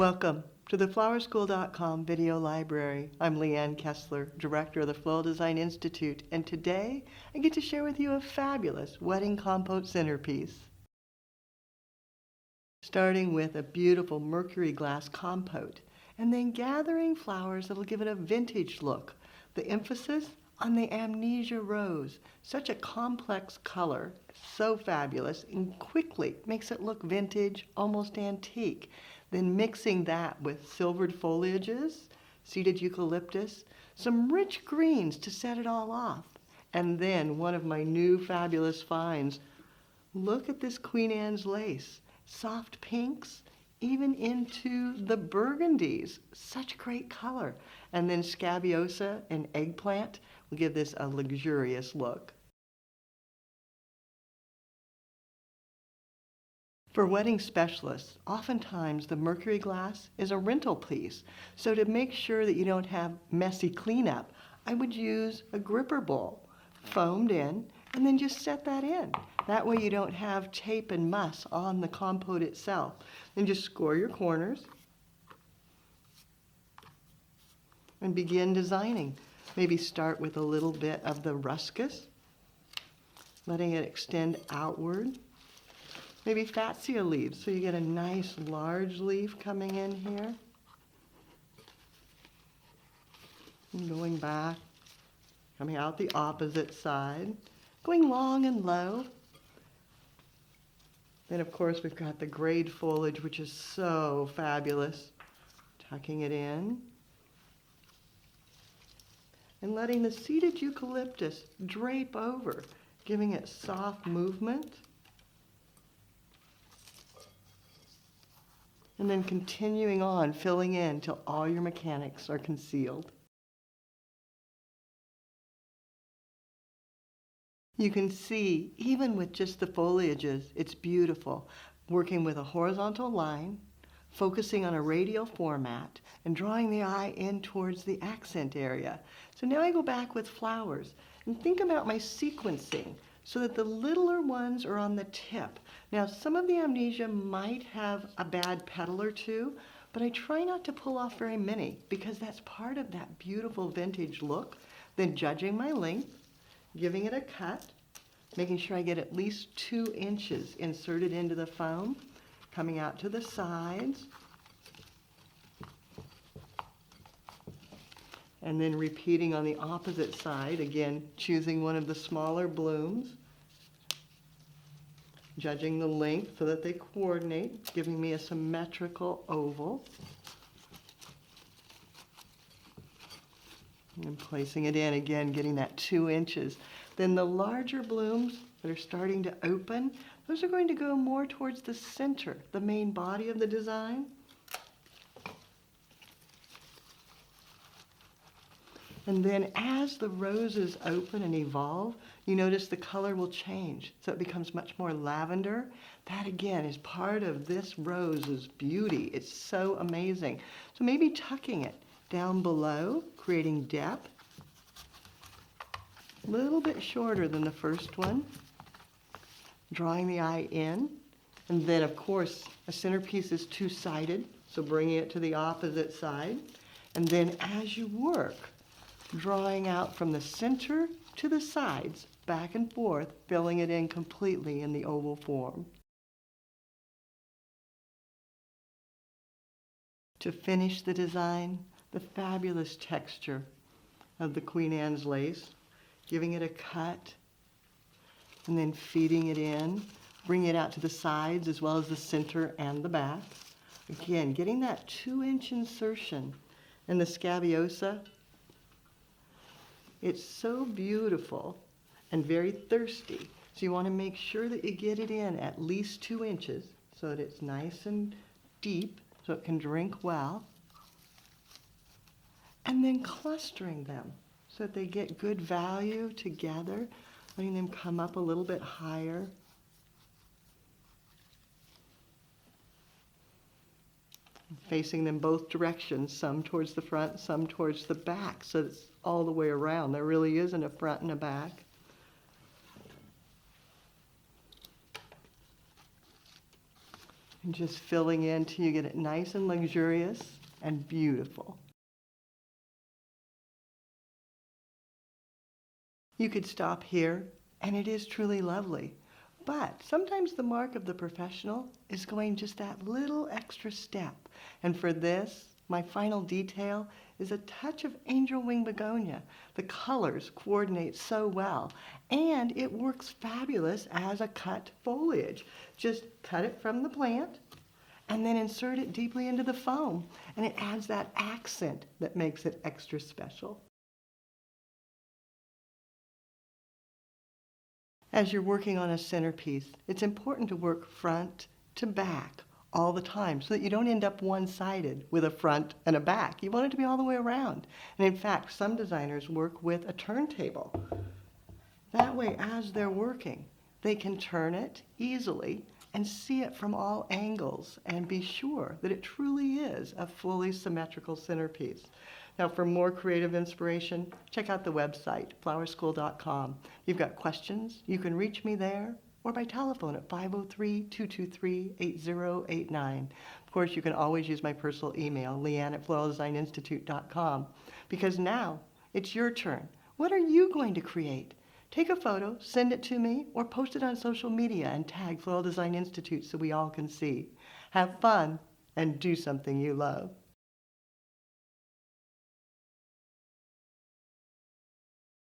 Welcome to the flowerschool.com video library. I'm Leanne Kessler, Director of the Floral Design Institute, and today I get to share with you a fabulous wedding compote centerpiece. Starting with a beautiful mercury glass compote, and then gathering flowers that will give it a vintage look. The emphasis on the amnesia rose, such a complex color, so fabulous, and quickly makes it look vintage, almost antique. Then mixing that with silvered foliages, seeded eucalyptus, some rich greens to set it all off. And then one of my new fabulous finds. Look at this Queen Anne's lace. Soft pinks, even into the burgundies. Such great color. And then scabiosa and eggplant will give this a luxurious look. For wedding specialists, oftentimes the mercury glass is a rental piece. So to make sure that you don't have messy cleanup, I would use a gripper bowl, foamed in, and then just set that in. That way you don't have tape and muss on the compote itself. Then just score your corners and begin designing. Maybe start with a little bit of the ruscus, letting it extend outward. Maybe fatsia leaves, so you get a nice large leaf coming in here. And going back, coming out the opposite side, going long and low. Then of course we've got the grayed foliage, which is so fabulous. Tucking it in. And letting the seeded eucalyptus drape over, giving it soft movement. And then continuing on, filling in till all your mechanics are concealed. You can see, even with just the foliages, it's beautiful. Working with a horizontal line, focusing on a radial format, and drawing the eye in towards the accent area. So now I go back with flowers and think about my sequencing so that the littler ones are on the tip. Now, some of the amnesia might have a bad petal or two, but I try not to pull off very many because that's part of that beautiful vintage look. Then judging my length, giving it a cut, making sure I get at least 2 inches inserted into the foam, coming out to the sides, and then repeating on the opposite side, again, choosing one of the smaller blooms, judging the length so that they coordinate, giving me a symmetrical oval, and placing it in, again, getting that 2 inches. Then the larger blooms that are starting to open, those are going to go more towards the center, the main body of the design. And then as the roses open and evolve, you notice the color will change. So it becomes much more lavender. That again is part of this rose's beauty. It's so amazing. So maybe tucking it down below, creating depth. A little bit shorter than the first one. Drawing the eye in. And then of course, a centerpiece is two-sided, so bringing it to the opposite side. And then as you work, drawing out from the center to the sides, back and forth, filling it in completely in the oval form. To finish the design, the fabulous texture of the Queen Anne's lace, giving it a cut, and then feeding it in, bringing it out to the sides as well as the center and the back. Again, getting that 2-inch insertion, and the scabiosa. It's so beautiful and very thirsty. So you want to make sure that you get it in at least 2 inches so that it's nice and deep so it can drink well. And then clustering them so that they get good value together, letting them come up a little bit higher. Facing them both directions, some towards the front, some towards the back, so it's all the way around. There really isn't a front and a back. And just filling in till you get it nice and luxurious and beautiful. You could stop here, and it is truly lovely. But sometimes the mark of the professional is going just that little extra step. And for this, my final detail is a touch of angel wing begonia. The colors coordinate so well, and it works fabulous as a cut foliage. Just cut it from the plant and then insert it deeply into the foam, and it adds that accent that makes it extra special. As you're working on a centerpiece, it's important to work front to back all the time so that you don't end up one-sided with a front and a back. You want it to be all the way around. And in fact, some designers work with a turntable. That way, as they're working, they can turn it easily and see it from all angles and be sure that it truly is a fully symmetrical centerpiece. Now, for more creative inspiration, check out the website, flowerschool.com. If you've got questions, you can reach me there or by telephone at 503-223-8089. Of course, you can always use my personal email, leanne@floraldesigninstitute.com, because now it's your turn. What are you going to create? Take a photo, send it to me, or post it on social media and tag Floral Design Institute so we all can see. Have fun and do something you love.